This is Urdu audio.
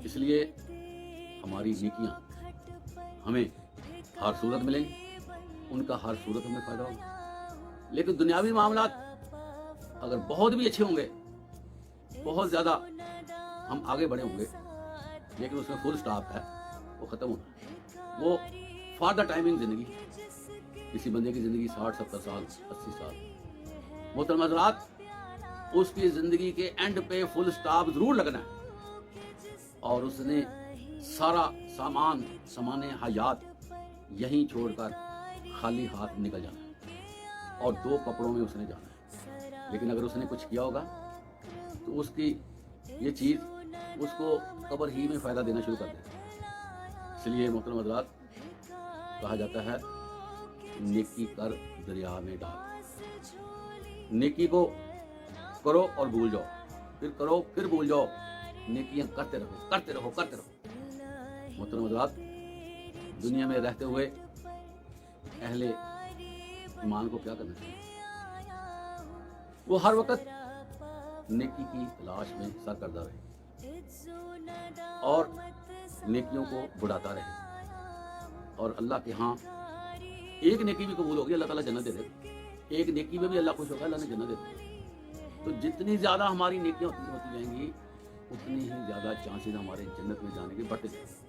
اس لیے ہماری نیکیاں ہمیں ہر صورت ملیں گی، ان کا ہر صورت ہمیں فائدہ ہوگا۔ لیکن دنیاوی معاملات اگر بہت بھی اچھے ہوں گے، بہت زیادہ ہم آگے بڑھے ہوں گے، لیکن اس میں فل سٹاپ ہے، وہ ختم ہونا ہے۔ وہ فار دا ٹائمنگ زندگی، کسی بندے کی زندگی 60 70 سال 80 سال، محترم حضرات، اس کی زندگی کے اینڈ پہ فل سٹاپ ضرور لگنا ہے، اور اس نے سارا سامان حیات یہیں چھوڑ کر خالی ہاتھ نکل جانا ہے، اور 2 کپڑوں میں اس نے جانا ہے۔ لیکن اگر اس نے کچھ کیا ہوگا تو اس کی یہ چیز اس کو قبر ہی میں فائدہ دینا شروع کر دے گا۔ اس لیے محترم حضرات، کہا جاتا ہے نیکی کر دریا میں ڈال۔ نیکی کو کرو اور بھول جاؤ، پھر کرو پھر بھول جاؤ، نیکیاں کرتے رہو کرتے رہو کرتے رہو۔ محترم حضرات، دنیا میں رہتے ہوئے اہل ایمان کو کیا کرنا چاہیے؟ وہ ہر وقت نیکی کی تلاش میں سرگردہ رہے اور نیکیوں کو بڑھاتا رہے، اور اللہ کے ہاں ایک نیکی بھی قبول ہوگی، اللہ تعالیٰ جنت دے دے گا۔ ایک نیکی میں بھی اللہ خوش ہوگا، اللہ نے جنت دے دی۔ تو جتنی زیادہ ہماری نیکیاں ہوتی جائیں گی، اتنی ہی زیادہ چانسز ہمارے جنت میں جانے کے بڑھتے جائیں گے۔